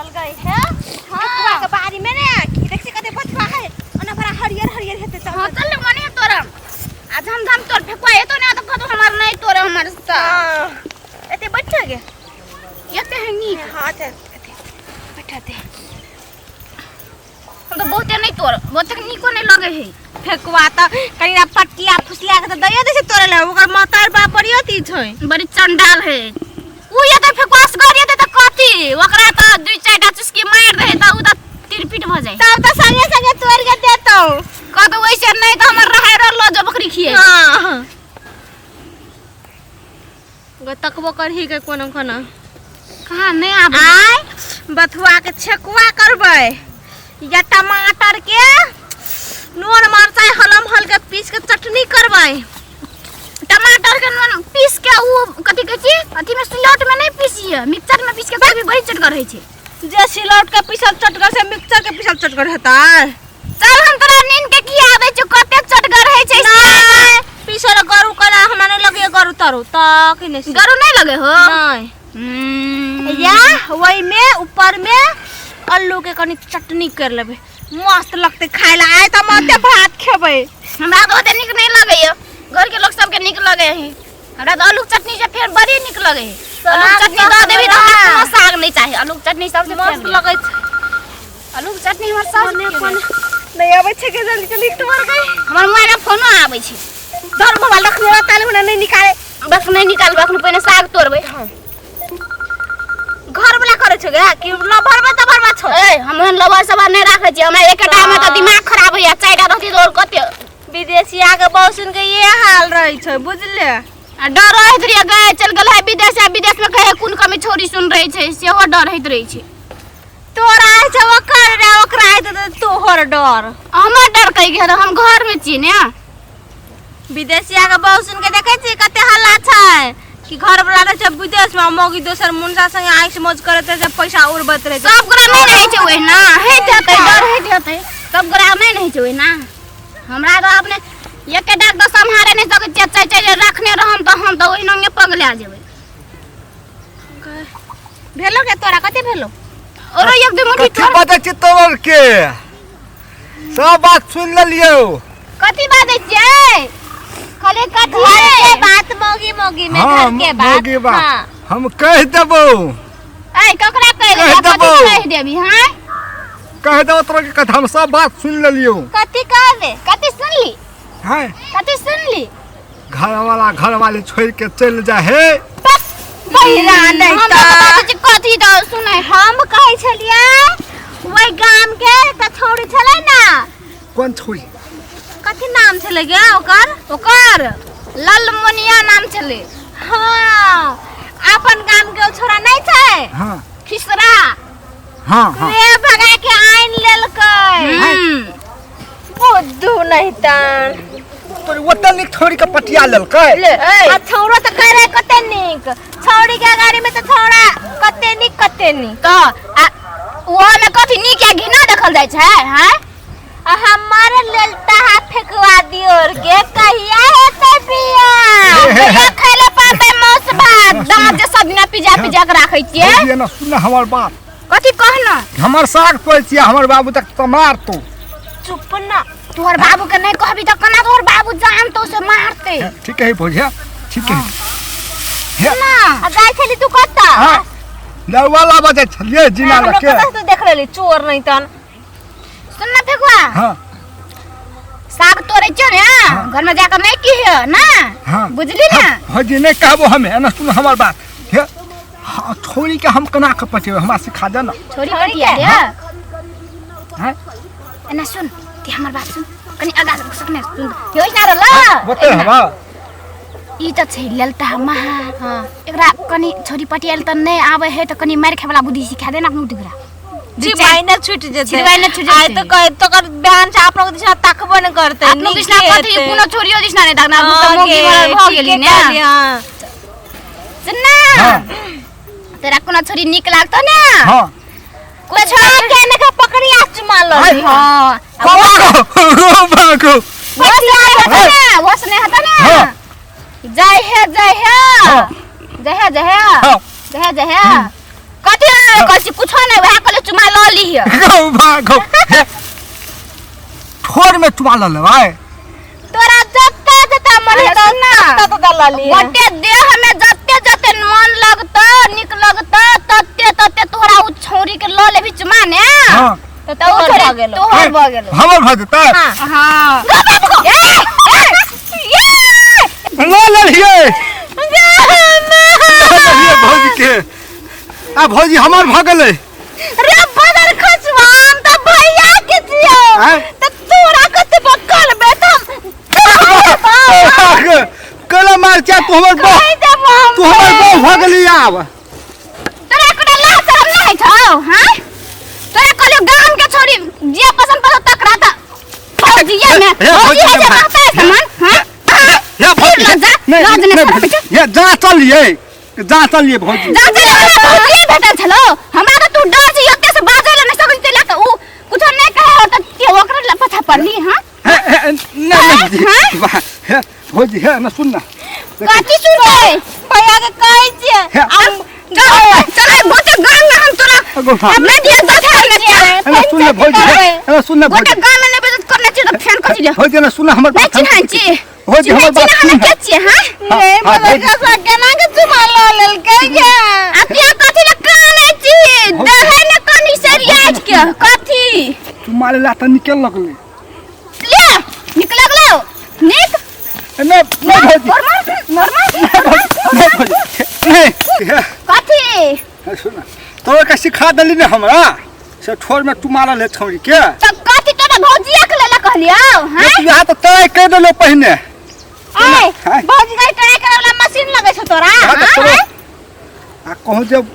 चल गई है हां के बारी में ने देखि कते बचवा है ओना बड़ा हरियर हरियर हेते चल हां चल मने तोरा आज हम तोर फेकवा एतो ने तो कतो हमार नहीं तोरे हमार सा एते बैठ गे एते है नी हां चल बैठाते हम तो बहुते नहीं तोर बहुते निको नहीं लगे है फेकवा त कनिया पटिया फुसलिया के त दइया देसे तोरे ले ओकर मातार बा परियती छै बड़ी चंडाल है उ ये तो फेकवास गरिए त कथि ओकरा त दुई चारटा चुस्की मार दे त उ त तिरपिट भ जाय तब त संगे संगे तोड़ के देतौ कतो वैसे नहीं त हमर रहे लो जो बकरी खिए हां ग तकबो करही के कोनो खाना कहां नहीं आब आय बथुआ के छकुआ करबै या टमाटर के नून मरचाई हलम हल के पीस के चटनी करबै टमाटर के नून पीस के उ कथि कहै अथि में सिलौट में नहीं पीसिए मिक्सर में पीस के तभी बड़ी चटकर है छै जे सिलौट के पीसल चटकर से मिक्सर के पीसल चटकर हेता चल हम तोरा नींद के की आबै छ कते चटकर है छै नहीं पीसल गरु कला हमरा नहीं लगे गरु तरु त कि नहीं गरु नहीं लगे हो नहीं या वही में ऊपर में आलू के कनी चटनी कर लेबे मस्त लगते खाय ला आय त मते भात खेबै हमरा तो ओते निक नहीं लगे है घर के लोग सब के निक लगे है हमरा तो आलू चटनी से फिर बड़ी निक लगे है आलू चटनी द देबी त हमरा साग नहीं चाहिए आलू चटनी सबसे मस्त लगे आलू चटनी हमर सब नहीं आबै छै के जल्दी जल्दी टूर गई हमर मोबाइल फोनो आबै छै धर मोबाइल रखले ताले में नहीं निकाले बस नहीं निकाल बखन पहले साग तोड़बै घर वाला करे छ गे कि लभर में त भरवा छ ए हम लवर सब नहीं राखे छी हमरा एकटा में त दिमाग खराब होया चाइटा रहती तो कते विदेशी आके बौसुन के ये हाल रही छ बुझले डर रहत रे गए चल गेल है विदेश में कहे कोन कमी छोरी सुन रही छै सेहो डर रहत रही छै तोरा आइ छ ओकर रे ओकरा आइ त तोहर डर हमर डर कहि गेल हम घर में छी ने विदेशी आके बौसुन के देखे छी कते हल्ला छै कि घर वाला रहे छै विदेश में मोगी दोसर मुंडा संगे आइस मौज करते से पैसा उड़बत रहे सब गोरा नहीं रहे छै ओइ ना हेत हेतै डर हेत हेतै सब गोरा नहीं रहे छै ओइ ना हमरा तो अपने एके डाक तो संहारे नहीं सके चाचा रखने रहम तो हम तो ओइ नंगे पगला जेबै भेलो के तोरा कते भेलो और एक दो मुठी कथि बात छै तोर के सब बात सुन लेलियो कथि बात छै खाली कथि के बात मोगी मोगी में घर के बात हां हम कह देबो ए ककरा कह देबी हां कह देबो तोरा के कथा हम सब बात सुन लेलियो कथि कहबे कथि सुनली हां कथि सुनली घर वाली छोड़ के चल जा हे बहिरा नहीं त कथि द सुनै हम कहै छलियै ओइ गाम के त छोड़ी छलै ना कौन छोड़ी कथि नाम छलै गे ओकर ललमनिया नाम छले हां अपन गाम के छोरा नहीं छै हां खिसरा हां हां रे भगा के आइन लेलकै बुद्धू नहीं तन तोर ओते निक छोड़ी के पटिया लेलकै आ छौरा त कह रहे कते निक छौड़ी के गाड़ी में त छौरा कते निक त वो में कथि निक या घिना देखल जाय छै हैं हमारे लेलता है फेकवा दियोर के कहिया हेते बिया खैले पाते मौस भात दांत जे सब दिना पिजा के राखै छियै ये ना सुन हमर बात कथि कहना हमर साग पोइछिया हमर बाबू तक तमार तो चुप ना तोहर बाबू के नहीं कहबी त कना तोहर बाबू जान तो से मारते ठीक है भोजिया ठीक है ना आ जाय छली तू कत्ता हां लवाला बजे छलिए जिना हम लके कतऽ से देख लेली चोर नहीं तन सुन ना फेकुआ हां साग तोड़े छ ने घर में जाकर नहीं की है ना हां बुझली ना भोजी नहीं कहबो हमें ना सुन हमर बात हे हां छोड़ी के हम कना के पटियो हमरा सिखा दे ना छोड़ी पटिया दे हैं एना सुन ते हमर बात सुन कनी आगा सकने सुन योजना र ल बते हवा ई त छै ललता महा हां एकरा कनी छोरी पटिया त नहीं आवे है त कनी मार खाए वाला बुद्धि सिखा दे ना अपनो दिकरा चिबाइना छूट जेते चिबाइना छूट जेते आइ त कह तो कर बहन से आप लोग दिशा तकबो न करते अपनो दिशा कथि कोनो छोरियो दिशा नहीं तकना तो मोगी मरल भ गेली ने सुन ना तेरा कोनो छोरी निक लागतो ना हां कुछ के ने के पकड़ी आच मार लो हां बागो वसने हता ना जय हे जय हे कथि कथि कुछ नहीं वह कले लियो गौ भागो ठोर में चुमा ले भाई तोरा जत्ता जत्ता मन अरे तो सुन ना। तो डाला लिया गोटे देह में जत्ते जत्ते मन लगता निक लगता तत्ते तत्ते तोहरा उ छौरी के ल लेबी चुमा ने हां तो तोहर थोड़े- भ गेलो तोहर भ गेलो हमर भ जेतै हां ले लेलिए भौजी के आ भौजी हमर भ गेलै रे बदर खचवा हम त भैया के छियो हैं? त तोरा कते बकल बेटा कला मार चा तू हमर बौ कहि देब हम तू हमर बौ भ गेली आब तोरा कोना ला शरम नहीं छौ हैं तोरा कहलियो गाम के छोरी जे पसंद पड़ो तकरा त फौजिया में फौजी है जे रहता है समान हैं या भौजी लाज नहीं शरम बेटा ये जा चलिए भौजी जा फौजी बेटा चलो हमरा त तू डर छी ओते से बाजे ले नहीं सकल ते ला उ कुछ नहीं कहे हो त के ओकरा ला पछा पड़ली हां नहीं भौजी है ना सुन ना काची सुन भैया के कहै छियै हे। चल गोटे गाम में हम तोरा अपने दिया दथा ले सुन ना भौजी है सुन ना गोटे भौजी गाम में नहीं बेइज्जत करने छी त फैन कथि ले भौजी ना सुन हमर नहीं चिन्हान छी भौजी हमर बात चिन्हान के छी हां नहीं बदर खसा केना के चुमा ल लेल के गे अतिया कथि ले काने छी देहे ने कनी सरियाज के कथि तुम्हारे ला त निकल लगले ले निकल गलो निक नहीं भौजी नॉर्मल नहीं भौजी नहीं कथि सुन तो का सिखा देली ने हमरा से ठोर में तुम्हारा ले छौरी के त कथि तोरा भौजिया के लेला कहलियो हैं यहाँ तो तय कर देलो पहिने ए भौजी के ट्राई करे वाला मशीन लगे छ तोरा यहाँ तो हैं आ कहूँ जब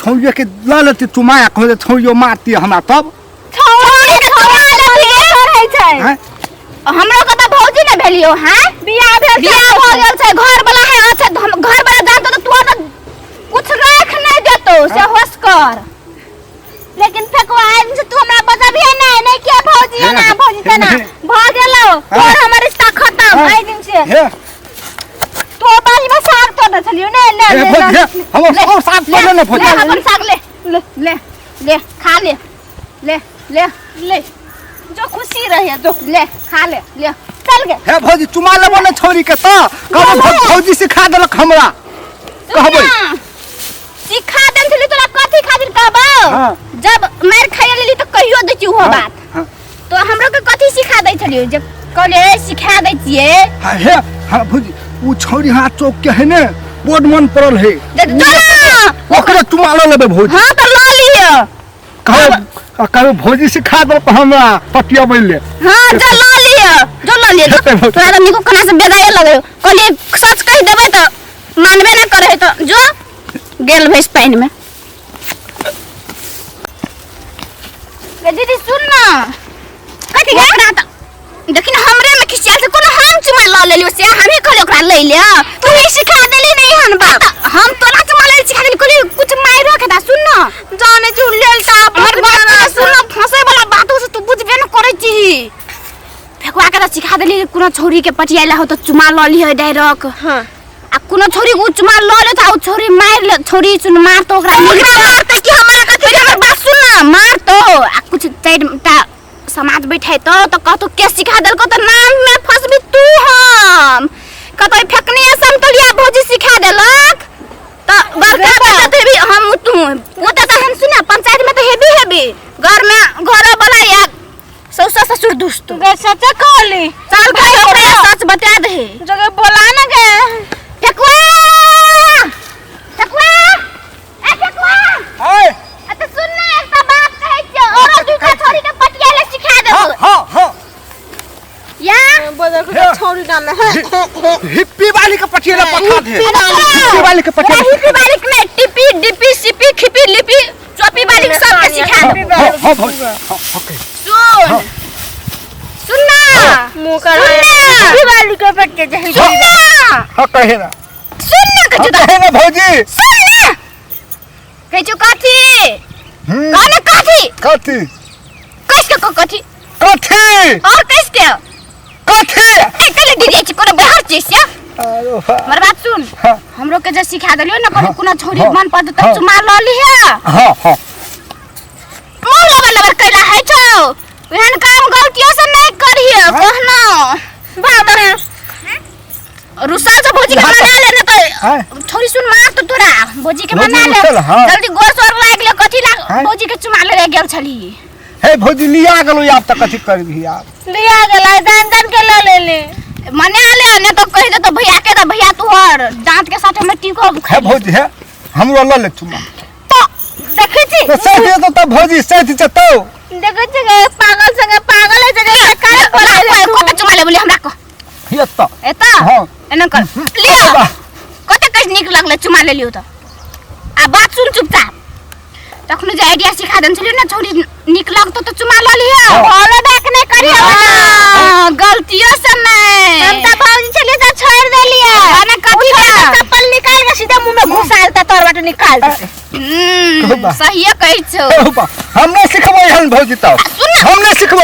छौरिया के ला लेती तुम्हारा कहूँ जब छौरियो मारती हमरा तब छोड़ी के छोड़ा ले रहै छै हैं? हमरो के त भौजी ने भेलियो हैं बियाह भेल बियाह भ गेल छै घर वाला है अच्छा घर वाला जानतो त तू त कुछ राख नहीं देतो से होश कर लेकिन फेकवा आज से तू हमरा बजाबिए नहीं क्या भौजी है ना भौजी है ना भ गेलो और हमर रिश्ता खत्म आई दिन से हे तो बाजी में साग तोड़ छलियो ने ले हे भौजी हे हमर सब साथ पड़ले न भौजी ले अपन साग ले ले ले खा ले ले ले ले जो खुशी रहे जो ले खा ले ले चल गे हे भौजी चुमा लेबो न छौरी के त कहबो भौजी सिखा देलक हमरा कहबै सिखा देन छली तोरा कथि खातिर कहबो हां जब मार खाय लेली त कहियो दै छी वो बात हाँ। तो हमरो के कथि सिखा दै छलियो जे कहले सिखा दै छिए हे हां भौजी उ छौरी हाथ चौक के है ने बोर्ड मन पड़ल है ओकरा चुमा लेबे भौजी हां त ल लियो कहबो भौजी सिखा देलक हमरा पटियाबै ले हां जो ल लियो तोरा त निको कना से बेगाए लगे कहले सच कहि देबै त मानबे ना करे त जो गेल भैंस पाइन में दीदी सुन ना कथि ओकरा त देखिन हमरे में खिसियाल से कोनो हम चुमा ल लेलियो से हमें कहले ओकरा ले ले तू ही सिखा देली नहीं हन बाप हम तोरा चुमा ले सिखा देली कहली कुछ माइरो के दा सुन ना जाने तू लेल ता हमर बात सुन ना फंसे वाला बात से तू बुझबे न करे छी फेकवा के सिखा देली कोनो छोरी के पटियाला हो त चुमा ल ली है डायरेक्ट हां आ कोनो छोरी उ चुमा ल ले त उ छोरी मार ले छोरी चुन मार तो ओकरा मार त कि हमरा कथि हमर बात सुन ना मार तो आ कुछ चाइटा समाज बैठे तो कहतो के सिखा देलको त नाम में फसबी तू हम कहतो फेकनी समतलिया भौजी सिखा देलक त बड़का बात है भी हम तू वो त हम सुना पंचायत में तो हेबी घर में घर वाला या ससुर ससुर दोस्त गे सच कहली चल भाई सच बता दे जगह बोला ना गे फेकवा फेकवा ए फेकवा हाय अत सुन ना एकटा बात कहै छै और दूटा छोरी के पटियाले सिखा देबो हां या बदर को छोड़ी डालना है हिप्पी वाली के पटियाला पठा दे हिप्पी वाली के पटियाला हिप्पी वाली के नहीं टिपी डिपी सिपी खिपी लिपी चोपी वाली के सब के सिखा देबो हां भौजी ओके सुन सुन ना मुंह कर दिवाली के पट्टे जही सुन ना हां कहे ना सुन ना कछु कहे ना भौजी सुन ना कछु कथि कहने कथि कथी कैस के कथि कथी और कैस के कथी कले दीदी छी कोनो बाहर छी से अरे हमर बात सुन हाँ। हमरो के जे सिखा देलियो ना हाँ। कोनो छोरी हाँ। मन पड़ त हाँ। चुमा ल ली है हां एहन काम गलतियों से नहीं करिए कहना बाबा रुसल से भौजी के मना लेना तो छोरी सुन मार तो तोरा भौजी के मना ले जल्दी गोर सोर लाग ले कथि ला भौजी के चुमा ले गेल छली हे भौजी लिया गेलो आप त कथि करबी आप लिया गेला दान के ले ले मने ले ने तो कहि दे तो भैया के भैया तोहर दांत के साथ में टीको हे भौजी है हमरो ल ले चुमा तो देखै छी तो सही तो तब भौजी सही चतो देखै छी पागल संगे पागल है जगह काहे बोला को चुमा ले बोले हमरा को एता एता हां एना कर लियो कते कस निक लगले चुमा ले लियो तो आ बात सुन चुपचाप तखनो जे आइडिया सिखा देन छलियो ना छोरी निक लगतो तो चुमा ल लियो बोलो देख नहीं करियो गलतियों से नहीं हम त भौजी छले त छोड़ देलिए ना कथि का चप्पल निकाल के सीधे मुंह में घुसालता तोर बाटे निकाल दे सही कहि छो हमने सिखबो हन भौजी त हमने सिखबो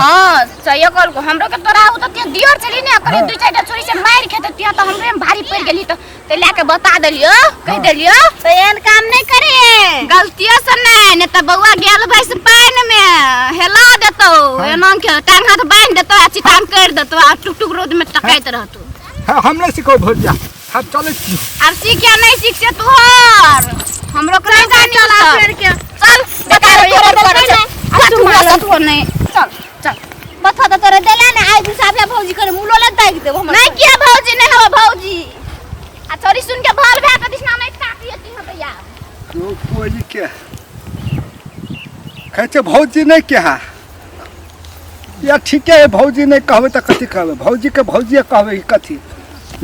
हां सही कल को हमरो के तोरा हो त दियर छली ने करे दुई चारटा छोरी से मार खेत तिया त हमरे में भारी पड़ गेली त ते लाके बता देलियो कह देलियो तो एहन काम नहीं करे गलतियों से नहीं ने त बउआ गेल भैंस पानी में हेला देतो एना के टांग हाथ बांध देतो आ चितान कर देतो आ टुक टुक रोड में टकाइत रहतो हमने सिखो भौजिया हम चले छी अब सीख या नहीं सीख से तोहर हमरो के नहीं जानी चल बता नहीं चल चल बता तो तोरे देला ने आई हिसाब से भौजी करे मुलो ले दाग देबो हम नहीं किया भौजी नहीं हो भौजी आ छोरी सुन के भाल भे कदिस ना नहीं काटिए ती हम भैया तो कोई के कहते भौजी नहीं के हा या ठीक है भौजी नहीं कहबे त कथि कहबे भौजी के भौजी कहबे कथि